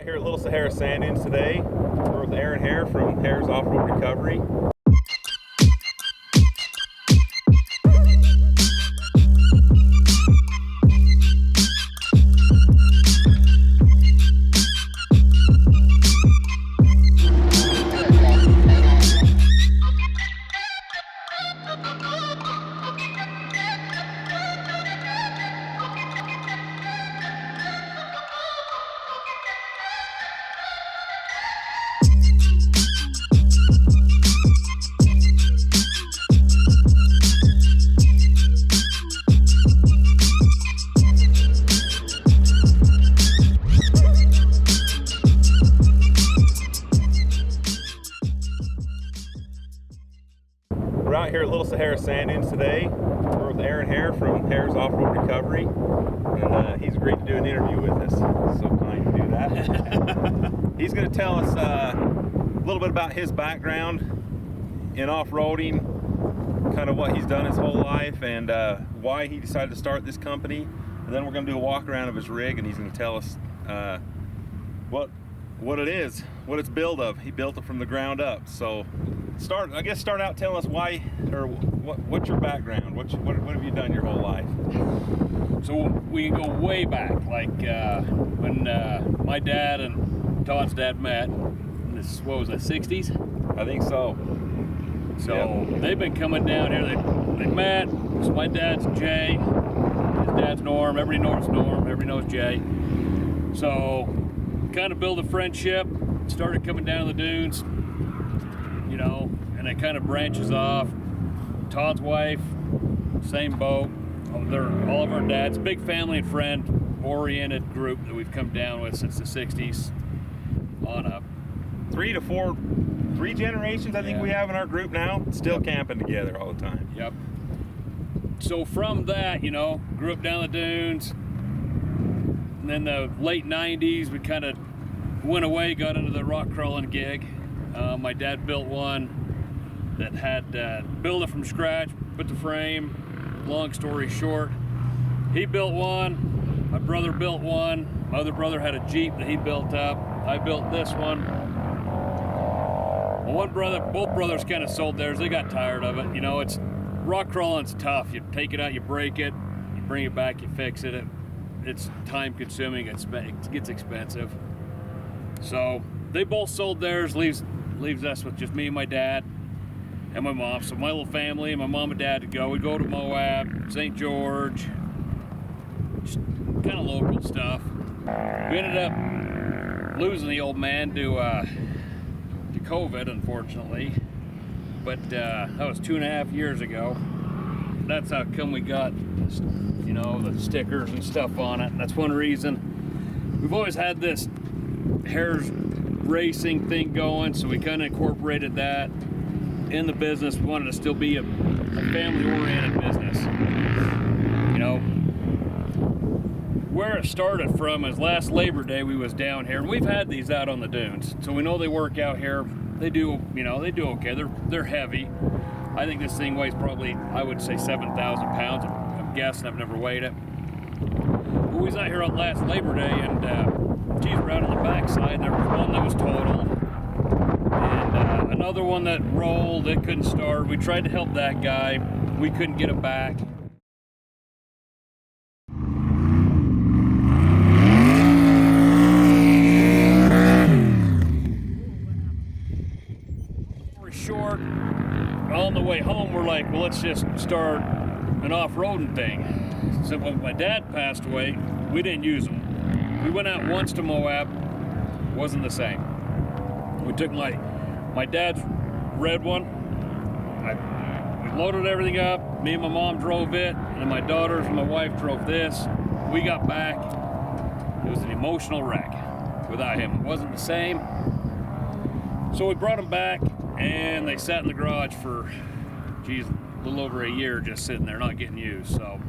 here at Little Sahara Sand Dunes today. We're with Aaron Hare from Hare's Offroad Recovery. We're out here at Little Sahara Sand Dunes today. We're with Aaron Hare from Hare's Offroad Recovery, and he's agreed to do an interview with us. So kind to do that. He's going to tell us a little bit about his background in off-roading, kind of what he's done his whole life, and why he decided to start this company. And then we're going to do a walk around of his rig, and he's going to tell us what it is, what it's built of. He built it from the ground up. So start out telling us why, or what's your background? What have you done your whole life? So we go way back, like when my dad and Todd's dad met in this, what was it, 60s? I think so. So yep. They've been coming down here. They met. So my dad's Jay, his dad's Norm. Everybody knows Norm. Everybody knows Jay. So kind of build a friendship. Started coming down the dunes, you know, and it kind of branches off. Todd's wife, same boat. They're all of our dads. Big family and friend oriented group that we've come down with since the 60s on up. 3 generations I think we have in our group now, still camping together all the time. Yep. So from that, you know, grew up down the dunes. And then the late 90s, we kind of went away, got into the rock crawling gig. My dad built one that had built it from scratch, put the frame. Long story short, he built one, my brother built one, my other brother had a Jeep that he built up. I built this one. Both brothers kind of sold theirs. They got tired of it. You know, it's rock crawling's tough. You take it out, you break it, you bring it back, you fix it. It's time consuming, it gets expensive. So they both sold theirs, leaves us with just me and my dad and my mom. So my little family and my mom and dad we'd go to Moab, St. George, just kind of local stuff. We ended up losing the old man to COVID, unfortunately, but that was 2.5 years ago. That's how come we got, you know, the stickers and stuff on it. That's one reason. We've always had this Hare's racing thing going, so we kind of incorporated that in the business. We wanted to still be a family-oriented business. You know, where it started from is last Labor Day we was down here, and we've had these out on the dunes, so we know they work out here. They do, you know, they do okay. They're heavy. I think this thing weighs probably, I would say 7,000 pounds. I'm guessing, I've never weighed it. But we was out here on last Labor Day, and geez, right on the backside, there was one that was totaled, and another one that rolled, it couldn't start. We tried to help that guy. We couldn't get it back. Short, on the way home, we're like, well, let's just start an off-roading thing. So when my dad passed away, we didn't use them. We went out once to Moab, wasn't the same. We took my dad's red one, we loaded everything up, me and my mom drove it, and then my daughters and my wife drove this. We got back, it was an emotional wreck without him. It wasn't the same. So we brought them back, and they sat in the garage for, geez, a little over a year, just sitting there, not getting used. So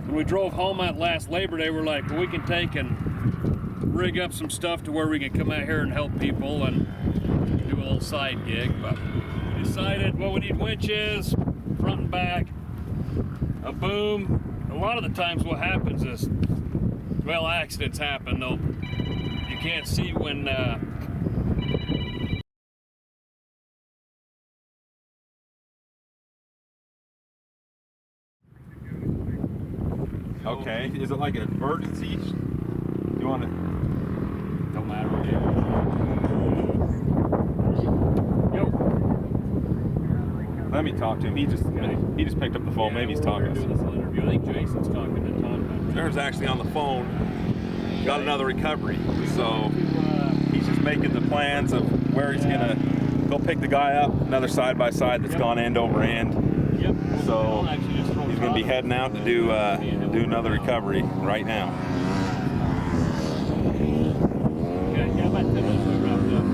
when we drove home at last Labor Day, we're like, well, we can take and rig up some stuff to where we can come out here and help people and do a little side gig. But we decided, well, we need winches, front and back, a boom. A lot of the times what happens is, well, accidents happen. you can't see when Okay, is it like an emergency? Do you want to? don't matter. Yo. Let me talk to him. He just picked up the phone. Maybe he's talking to us. This interview. I think Jason's talking to Tom. There's actually on the phone. Got another recovery, so he's just making the plans of where he's gonna go pick the guy up. Another side by side that's gone end over end. Yep. So he's gonna be heading out to do another recovery right now. Okay, yeah, about 10 minutes we wrapped up.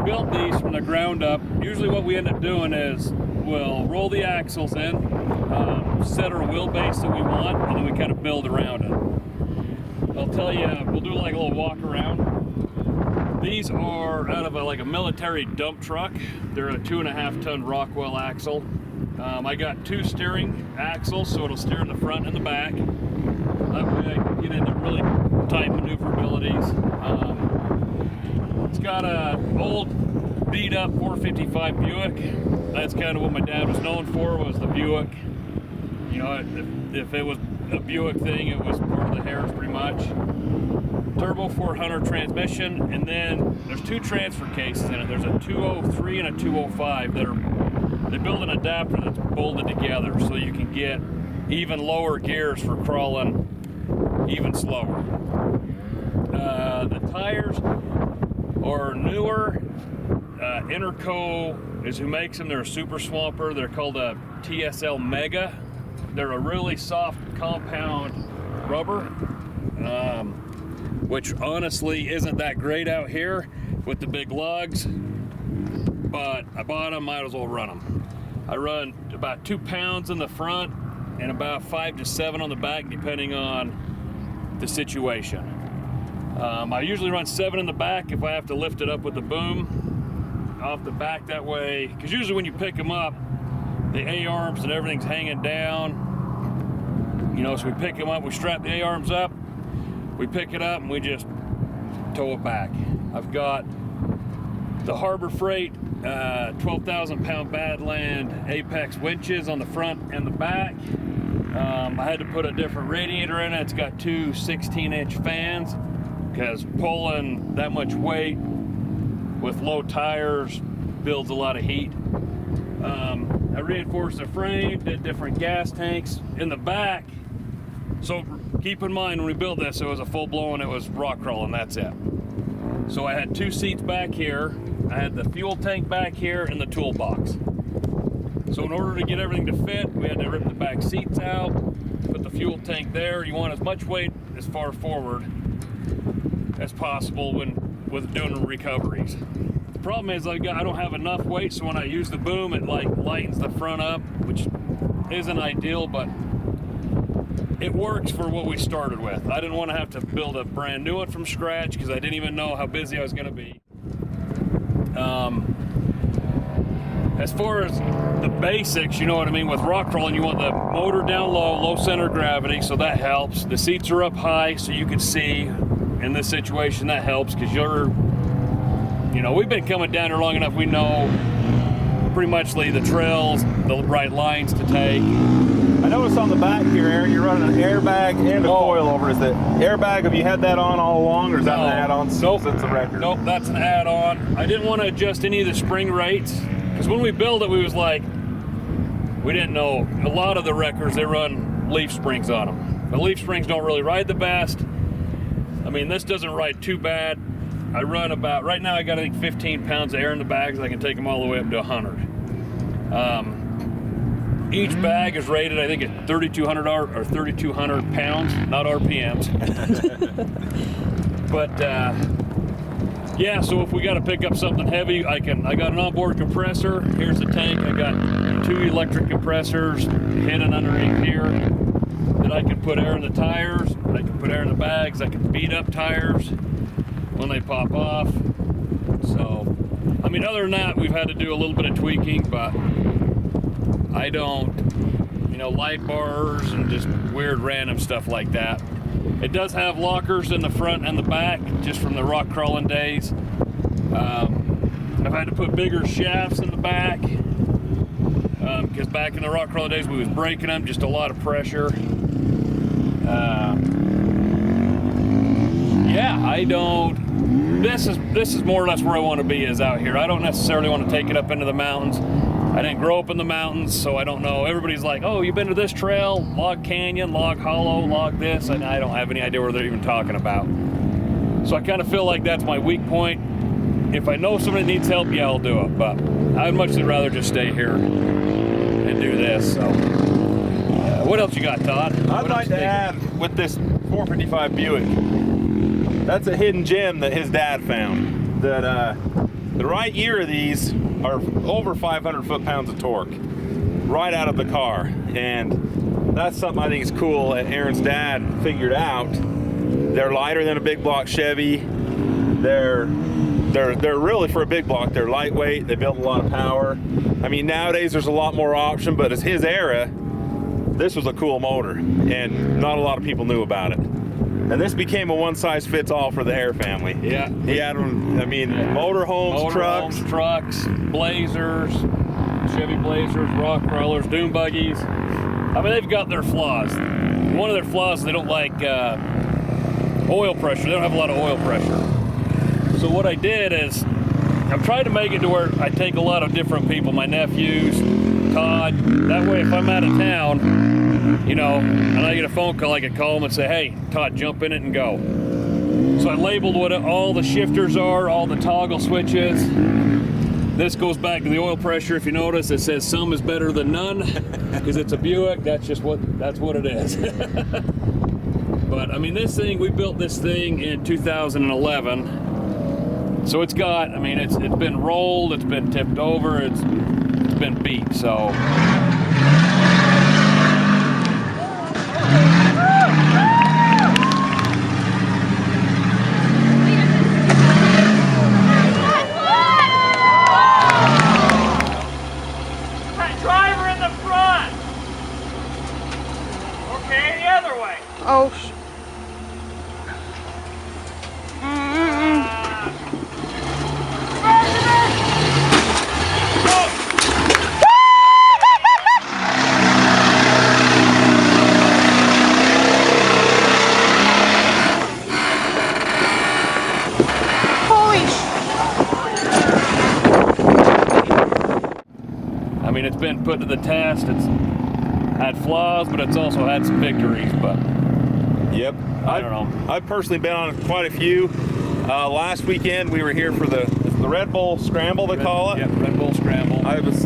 Built these from the ground up. Usually what we end up doing is we'll roll the axles in, set our wheelbase that we want, and then we kind of build around it. I'll tell you, we'll do like a little walk around. These are out of like a military dump truck. They're a 2.5 ton Rockwell axle. I got 2 steering axles, so it'll steer in the front and the back. That way I can get into really tight maneuverabilities. It's got an old beat up 455 Buick. That's kind of what my dad was known for, was the Buick. You know, if it was a Buick thing, it was part of the Harris pretty much. Turbo 400 transmission, and then there's 2 transfer cases in it. There's a 203 and a 205 they build an adapter that's bolted together so you can get even lower gears for crawling even slower. The tires are newer. Interco is who makes them. They're a super swamper. They're called a TSL Mega. They're a really soft compound rubber, which honestly isn't that great out here with the big lugs, but I bought them, might as well run them. I run about 2 pounds in the front, and about 5 to 7 on the back, depending on the situation. I usually run 7 in the back if I have to lift it up with the boom off the back that way, because usually when you pick them up, the A-arms and everything's hanging down. You know, so we pick them up, we strap the A-arms up, we pick it up, and we just tow it back. I've got the Harbor Freight 12,000 pound Badland Apex winches on the front and the back. I had to put a different radiator in it. It's got 2 16-inch fans, because pulling that much weight with low tires builds a lot of heat. I reinforced the frame, did different gas tanks in the back. So keep in mind, when we built this, it was a full-blown, it was rock crawling, that's it. So I had 2 seats back here, I had the fuel tank back here, and the toolbox. So in order to get everything to fit, we had to rip the back seats out, put the fuel tank there. You want as much weight as far forward as possible with doing recoveries. The problem is I don't have enough weight, so when I use the boom, it like lightens the front up, which isn't ideal, but it works for what we started with. I didn't want to have to build a brand new one from scratch, because I didn't even know how busy I was going to be. As far as the basics, you know what I mean, with rock crawling, you want the motor down low, low center of gravity, so that helps. The seats are up high, so you can see. In this situation, that helps, because you know, we've been coming down here long enough, we know pretty much the trails, the right lines to take. I noticed on the back here, Aaron, you're running an airbag and a coil over. Is the airbag, have you had that on all along, or is that an add-on? Nope. Since the record? Nope, that's an add-on. I didn't want to adjust any of the spring rates, because when we built it, we was like, we didn't know. A lot of the wreckers, they run leaf springs on them. The leaf springs don't really ride the best. I mean, this doesn't ride too bad. I run about, right now I got, I think, 15 pounds of air in the bags. I can take them all the way up to 100. Each bag is rated, I think, at 3,200 or 3,200 pounds, not RPMs. But yeah, so if we got to pick up something heavy, I got an onboard compressor. Here's the tank. I got 2 electric compressors hidden underneath here that I can put air in the tires. I can put air in the bags. I can beat up tires when they pop off. So, I mean, other than that, we've had to do a little bit of tweaking, but I don't, you know, light bars and just weird random stuff like that. It does have lockers in the front and the back, just from the rock crawling days. I've had to put bigger shafts in the back, because back in the rock crawling days, we was breaking them, just a lot of pressure. Yeah, I don't, this is more or less where I want to be, is out here. I don't necessarily want to take it up into the mountains. I didn't grow up in the mountains, so I don't know. Everybody's like, oh, you've been to this trail, Log Canyon, Log Hollow, Log this, and I don't have any idea what they're even talking about. So I kind of feel like that's my weak point. If I know somebody needs help, yeah, I'll do it, but I'd much rather just stay here and do this. So, what else you got, Todd? I'd like to add, with this 455 Buick, that's a hidden gem that his dad found. That the right ear of these are over 500 foot-pounds of torque right out of the car, and that's something I think is cool that Aaron's dad figured out. They're lighter than a big block Chevy. They're really, for a big block, they're lightweight. They build a lot of power. I mean, nowadays there's a lot more option, but as his era, this was a cool motor, and not a lot of people knew about it. And this became a one-size-fits-all for the Hare family. Yeah. He had them, I mean, motorhomes, trucks, Blazers, Chevy Blazers, rock crawlers, dune buggies. I mean, they've got their flaws. One of their flaws is they don't like oil pressure. They don't have a lot of oil pressure. So what I did is, I'm trying to make it to where I take a lot of different people, my nephews, Todd. That way, if I'm out of town, you know, and I get a phone call, I can call them and say, hey, Todd, jump in it and go. So I labeled what all the shifters are, all the toggle switches. This goes back to the oil pressure. If you notice, it says some is better than none, because it's a Buick. That's what it is. But I mean, this thing, we built this thing in 2011. So it's got, I mean, it's been rolled, it's been tipped over, it's been beat, so. Oh. I mean, it's been put to the test. It's had flaws, but it's also had some victories. But Yep. I don't know. I've personally been on quite a few. Last weekend we were here for the Red Bull Scramble, they call it. Yep, Red Bull Scramble. I was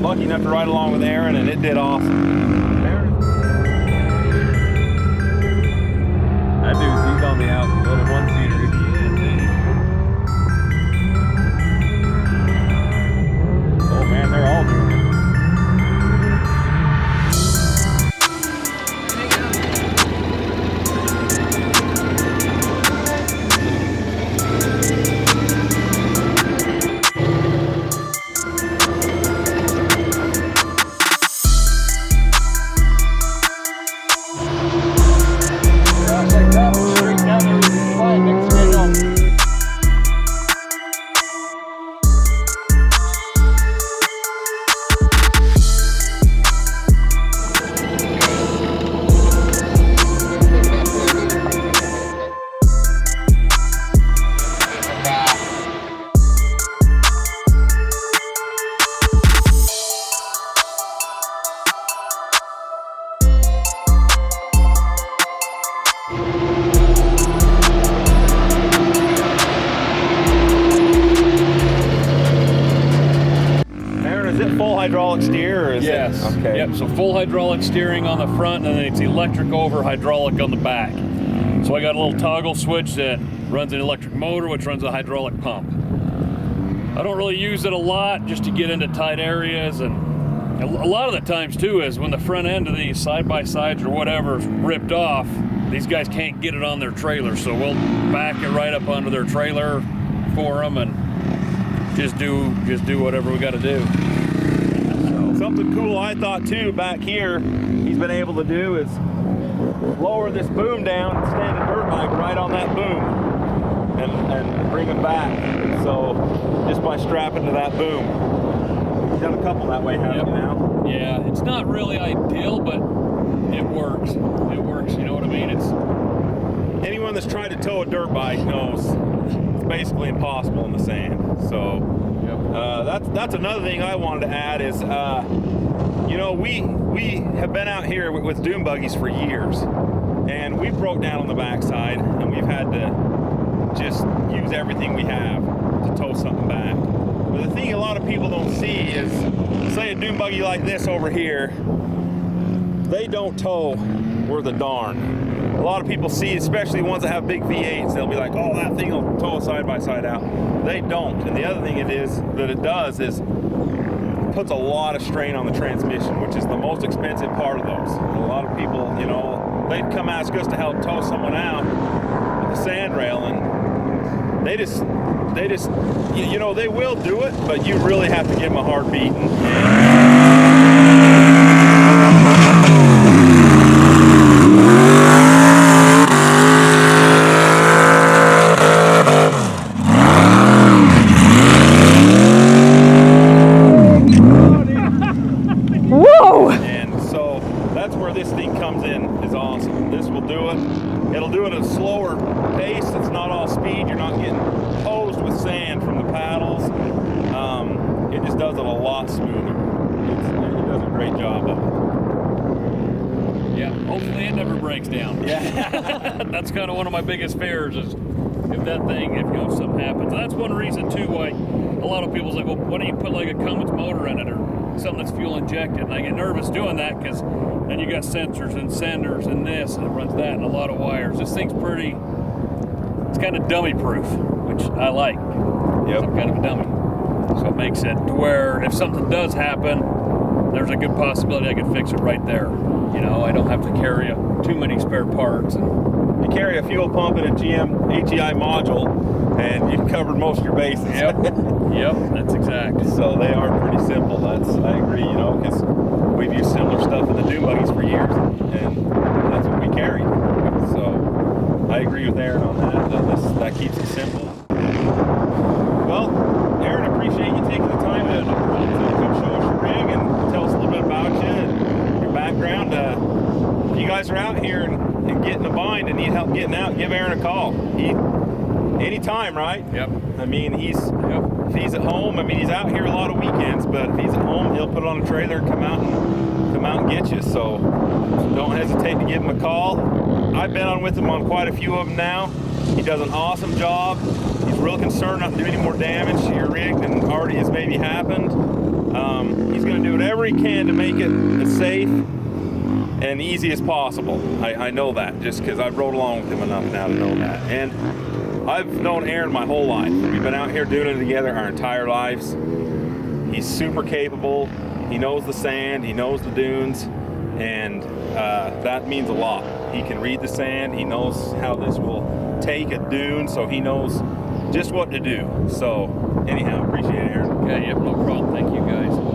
lucky enough to ride along with Aaron, and it did awesome. That dude's, he's on the out little one-seater. Oh man, they're all doing it. Is it full hydraulic steer or is Yes. it? Okay. Yep. So full hydraulic steering on the front, and then it's electric over hydraulic on the back. So I got a little toggle switch that runs an electric motor, which runs a hydraulic pump. I don't really use it a lot, just to get into tight areas, and a lot of the times too is when the front end of these side-by-sides or whatever is ripped off, these guys can't get it on their trailer, so we'll back it right up onto their trailer for them and just do whatever we got to do. Something cool I thought too back here he's been able to do is lower this boom down and stand a dirt bike right on that boom and bring him back. So just by strapping to that boom. You've done a couple that way, haven't you now? Yeah, it's not really ideal, but it works. It works, you know what I mean? It's anyone that's tried to tow a dirt bike knows it's basically impossible in the sand. So that's another thing I wanted to add is, you know, we have been out here with dune buggies for years, and we broke down on the backside, and we've had to just use everything we have to tow something back. But the thing a lot of people don't see is, say a dune buggy like this over here, they don't tow worth a darn. A lot of people see, especially ones that have big V8s, they'll be like, oh, that thing will tow a side-by-side out. They don't. And the other thing it does is it puts a lot of strain on the transmission, which is the most expensive part of those. And a lot of people, you know, they'd come ask us to help tow someone out with a sand rail, and they just, you know, they will do it, but you really have to give them a hard beating. It'll do it at a slower pace. It's not all speed. You're not getting hosed with sand from the paddles. It just does it a lot smoother. It does a great job of it. Yeah, hopefully it never breaks down. Yeah. That's kind of one of my biggest fears is if that thing, if you know, something happens. And that's one reason too why a lot of people's like, well, why don't you put like a Cummins motor in it or something that's fuel injected? And I get nervous doing that because then you got sensors and senders and this, and it runs that and a lot of wires. This thing's pretty, it's kind of dummy proof, which I like. Yep. I'm kind of a dummy. So it makes it to where if something does happen, there's a good possibility I could fix it right there. You know, I don't have to carry too many spare parts. And you carry a fuel pump and a GM HEI module, and you've covered most of your bases. Yep, that's exact. So they are pretty simple. I agree, you know, because we've used similar stuff in the dune buggies for years, and that's what agree with Aaron on that. That keeps it simple. Well, Aaron, appreciate you taking the time to come show us your rig and tell us a little bit about you and your background. If you guys are out here and get in a bind and need help getting out, give Aaron a call. Anytime, right? Yep. I mean, if he's at home, I mean, he's out here a lot of weekends, but if he's at home, he'll put it on a trailer and come out and get you. So don't hesitate to give him a call. I've been on with him on quite a few of them now. He does an awesome job. He's real concerned not to do any more damage to your rig than already has maybe happened. He's going to do whatever he can to make it as safe and easy as possible. I know that just because I've rode along with him enough now to know that. And I've known Aaron my whole life. We've been out here doing it together our entire lives. He's super capable. He knows the sand, he knows the dunes, and that means a lot. He can read the sand, he knows how this will take a dune, so he knows just what to do. So anyhow, appreciate it, Aaron. Okay, yep, no problem. Thank you guys.